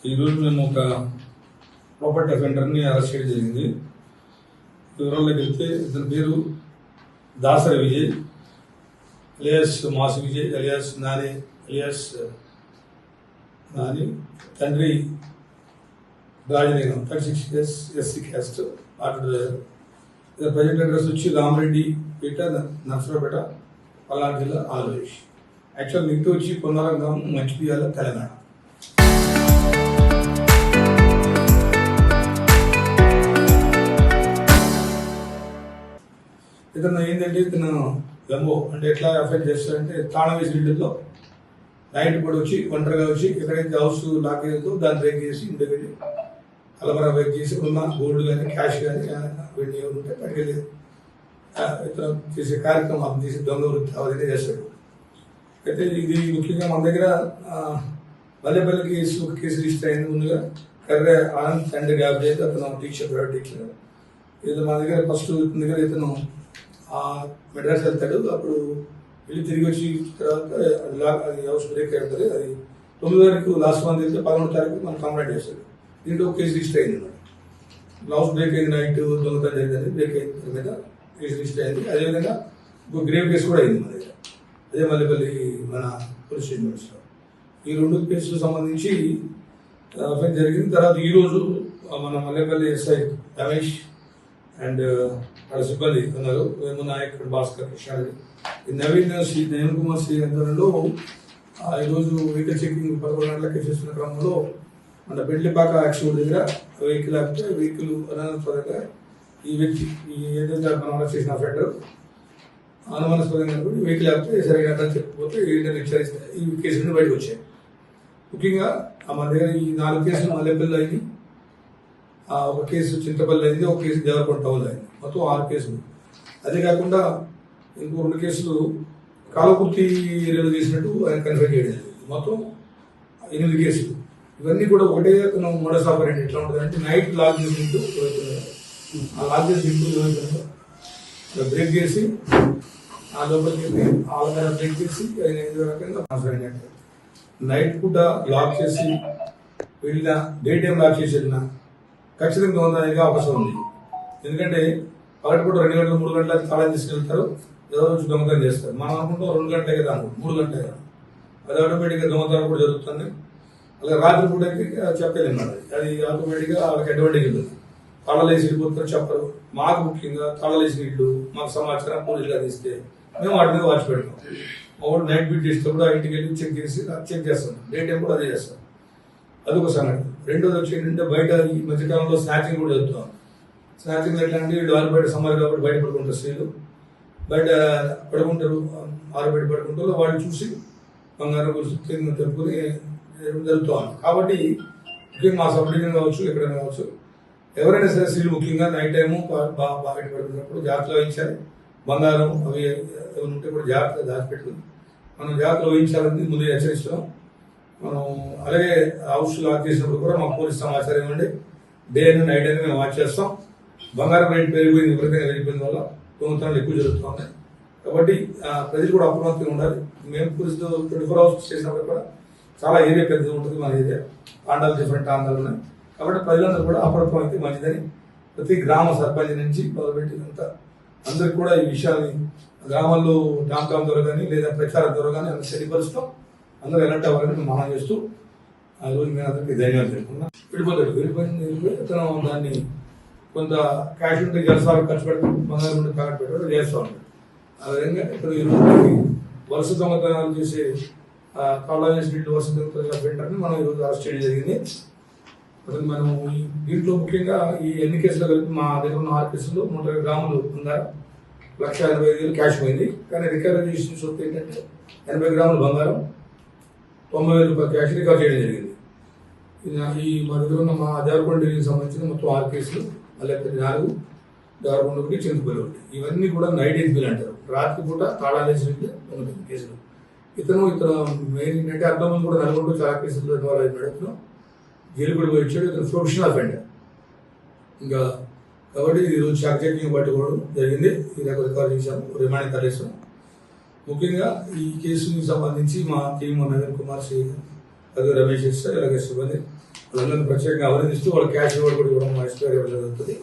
ఈరోజు మేము ఒక ప్రాపర్టీ అఫెండర్ని అరెస్ట్ చేయడం జరిగింది. వివరాల్లోకి వెళ్తే ఇతని పేరు దాసరి విజయ్ అలియాస్ మాసి విజయ్ అలియాస్ నాని తండ్రి రాజనీగం 36 years SC caste auto driver. Present address వచ్చి రామరెడ్డి పేట నర్సరావుపేట పల్నాడు జిల్లా ఆంధ్రప్రదేశ్. యాక్చువల్ ఇంటి వచ్చి పొన్నారం గ్రామం మంచిర్యాల తెలంగాణ. ఇతను ఏంటంటే ఇతను గంబో అంటే ఎట్లా అఫెక్ట్ చేస్తారంటే తాళం వేసి ఇళ్ళలో నైట్ కూడా వచ్చి ఒంటరిగా వచ్చి ఎక్కడైతే హౌస్ లాక్ అయ్యేదో దాన్ని బ్రేక్ చేసి ఇంటికి వెళ్ళి అలమరా బ్రేక్ చేసి ఉన్న గోల్డ్ కానీ క్యాష్ కానీ వీటిని ఎవరు ఉంటే పట్టుకెళ్ళి ఇతను చేసే కార్యక్రమం చేసి దొంగ వృత్తి అవన్నీ చేస్తాడు. అయితే ఇది ముఖ్యంగా మన దగ్గర బల్లెపల్లి కేసు ఒక కేసు రిజిస్టర్ అయింది. ముందుగా కర్రే ఆనంద్ తండ్రి గాబు అయితే అతను టీచర్ ప్రైవేట్ టీచర్. ఇది మన దగ్గర ఫస్ట్ దగ్గర ఇతను మెడ్రాస్ వెళ్తాడు. అప్పుడు వెళ్ళి తిరిగి వచ్చి తర్వాత అది హౌస్ బ్రేక్ అయి ఉంటుంది. అది 9 తారీఖు లాస్ట్ మంత్ వెళ్తే 11 తారీఖు మనం కంప్లైంట్ చేస్తాడు. దీంట్లో కేసు రిజిస్టర్ అయింది అన్నమాట. హౌస్ బ్రేక్ అయింది, నైట్ దొంగతనం జరిగింది, బ్రేక్ అయిన మీద కేసు రిజిస్టర్ అయింది. అదేవిధంగా ఇంకో గ్రేవ్ కేసు కూడా అయింది మన దగ్గర, అదే మల్లెపల్లి మన పోలీస్ స్టేషన్లో. ఈ 2 కేసులకు సంబంధించి అఫెన్స్ జరిగింది. తర్వాత ఈరోజు మన మల్లెపల్లి ఎస్ఐ రమేష్ అండ్ వాళ్ళ సిబ్బంది ఉన్నారు, నాయక్ భాస్కర్ కృష్ణారెడ్డి, నవీన్ కుమార్ శ్రీ ఆధ్వర్యంలో ఈరోజు వెహికల్ చెకింగ్ 11 గంటలకి చేస్తున్న క్రమంలో మన బెండ్లిపాక యాక్సిడెంట్ దగ్గర వెహికల్ ఆపితే వెహికల్ అనుమానాస్పదంగా ఈ వ్యక్తి ఏదైతే మనం అరెస్ట్ చేసిన అఫెండర్ అనుమానాస్పదంగా వెహికల్ ఆపితే సరైన అడ్రస్ చెప్పకపోతే ఏంటని విచారిస్తే ఈ కేసులు బయటకు వచ్చాయి. ముఖ్యంగా మన దగ్గర ఈ 4 కేసులు మల్లెపల్లి అయింది, ఒక కేసు చింతపల్లి అయింది, ఒక కేసు దేవరకొండ టౌన్ అయింది. మొత్తం 6 కేసులు. అదే కాకుండా ఇంకో 2 కేసులు కాలకుర్తి ఏరియాలో చేసినట్టు ఆయన కన్ఫర్మ్ చేయడం జరిగింది. మొత్తం 8 కేసులు. ఇవన్నీ కూడా ఒకటే అతను మోడస్ ఆపరేట్ ఎట్లా ఉంటుంది అంటే నైట్ లాక్ చేసినట్టు ఆ లాక్ చేసినట్టు బ్రేక్ చేసి ఆ లోపలికి వెళ్ళి ఆల బ్రేక్ చేసి ఆయన ఏదో రకంగా ట్రాన్స్ఫర్ అయినట్టు నైట్ పూట లాక్ చేసి వెళ్ళిన డే టైం లాక్ చేసి వెళ్ళిన ఖచ్చితంగా దొంగతనానికి అవకాశం ఉంది. ఎందుకంటే పగటి కూడా 2 గంటలు 3 గంటలకు తాళం తీసుకెళ్తారు, ఎవరో వచ్చి దొంగతనం చేస్తారు. మనం అనుకుంటాం 2 గంటలే కదా, 3 గంటలే కదా. అది ఆటోమేటిక్గా దొంగతనం కూడా జరుగుతుంది. అలాగే రాత్రి పూటకి చెప్పలేము, అది ఆటోమేటిక్గా వాళ్ళకి అడ్వాంటేజ్ ఉంటుంది. తాళాలు వేసి వెళ్ళిపోతారు, చెప్పరు. మాకు ముఖ్యంగా తాళాలు వేసిన ఇళ్ళు మాకు సమాచారం పోలీసుగా తీస్తే మేము వాటి మీద వాచ్ పెడతాం. ఒకటి నైట్ బీట్ చేస్తే కూడా ఇంటికి వెళ్ళి చెక్ చేస్తాం. డే టైం కూడా అదే చేస్తాం. అదొక సంగతి. రెండోది వచ్చి ఏంటంటే బయట ఈ మధ్యకాలంలో స్నాచింగ్ కూడా జరుగుతాం. స్నాచింగ్ ఎట్లా అంటే వాళ్ళు బయట సమ్మర్ కాబట్టి బయట పడుకుంటారు, స్త్రీలు బయట పడుకుంటారు, బయట పడుకుంటారు. వాళ్ళు చూసి బంగారం తెలుపుకొని జరుగుతాం. కాబట్టి ముఖ్యంగా మా సబ్ డివిజన్ కావచ్చు, ఎక్కడైనా కావచ్చు, ఎవరైనా సరే స్త్రీలు ముఖ్యంగా నైట్ టైము బయట పడుకున్నప్పుడు జాగ్రత్తలు వహించాలి. బంగారం అవి ఏమైనా ఉంటే కూడా జాగ్రత్తగా దాచిపెట్టుకుని మనం జాగ్రత్తలు వహించాలని ముందే హెచ్చరిస్తున్నాం. మనం అలాగే హౌస్ లాక్ చేసినప్పుడు కూడా మాకు పోలీస్ సమాచారం ఇవ్వండి. డే అయినా నైట్ అయినా మేము వాచ్ చేస్తాం. బంగారం రేటు పెరిగిపోయింది, విపరీతంగా పెరిగిపోయిన వల్ల దొంగతనాలు ఎక్కువ జరుగుతూ ఉన్నాయి. కాబట్టి ప్రజలు కూడా అప్రమత్తంగా ఉండాలి. మేము పోలీసుతో 24 hours చేసినప్పుడు కూడా చాలా ఏరియా పెద్దగా ఉంటుంది. మన ఏరియా ఆండాలు డిఫరెంట్ ఆండాలు ఉన్నాయి. కాబట్టి ప్రజలందరూ కూడా అప్రమత్తం అయితే మంచిదని ప్రతి గ్రామ సర్పంచ్ నుంచి మొదలుపెట్టినంత అందరికి కూడా ఈ విషయాన్ని గ్రామాల్లో టామ్ ద్వారా కానీ లేదా ప్రచారం ద్వారా కానీ అందరూ తెలియపరుస్తాం. అందరూ ఎలాంటి అవ్వాలని మేము మనం చేస్తూ ఆ రోజు మేము అందరికీ ధన్యవాదాలు తెలుపుకున్నాం. వెళ్ళిపోయి అతను దాన్ని కొంత క్యాష్ ఉంటే జలసాలు ఖర్చు పెడతాం, బంగారం ఉంటే తాకట్టు పెట్టడం చేస్తూ ఉంటాం. ఆ విధంగా ఇప్పుడు ఈరోజు వరుస దొంగతనాలు చేసే కాలా చేసిన వరుస దొంగతనాల వెంటనే మనం ఈరోజు అరెస్ట్ చేయడం జరిగింది. అసలు మనం దీంట్లో ముఖ్యంగా ఈ ఎన్ని కేసులు కలిపి మా దగ్గర ఉన్న 6 కేసులు 120 గ్రాములు ఉన్నారు, 1,85,000 క్యాష్ పోయింది. కానీ రికవరీ చేసిన సొత్తు ఏంటంటే 80 గ్రాములు బంగారం, 90,000 రూపాయలు క్యాష్ రికవర్ చేయడం జరిగింది. ఈ మా దగ్గర ఉన్న మా దేవరకొండ డివిజన్కి సంబంధించిన మొత్తం 6 కేసులు, మల్లెపల్లి 4, దేవరకొండ 1, చింతపల్లి 1. ఇవన్నీ కూడా నైట్ ఎన్పీలు అంటారు, రాత్రి పూట తాళాలు వేసినట్టు 9 కేసులు. ఇతను మెయిన్ ఏంటంటే అర్థం కూడా నల్గొండ చాలా కేసులు ఇన్వాల్వ్ అయిపోయాడు. జైలు కూడా పోయి వచ్చాడు. ఇతను ప్రొఫెషనల్ అఫెండర్. ఇంకా కాబట్టి ఈరోజు షాక్ చెకింగ్ పట్టుకోవడం జరిగింది. ఈ రకం రికార్డు చేశాము, రిమాండ్ తరలిస్తాం. ముఖ్యంగా ఈ కేసుకి సంబంధించి మా టీం నవీన్ కుమార్ శ్రీ రమేష్ అలాగే సిబ్బంది వాళ్ళందరినీ ప్రత్యేకంగా అభినందిస్తూ వాళ్ళ క్యాష్ రివార్డ్ కూడా ఇవ్వడం ఎస్పీ గారు ఇవ్వడం జరుగుతుంది.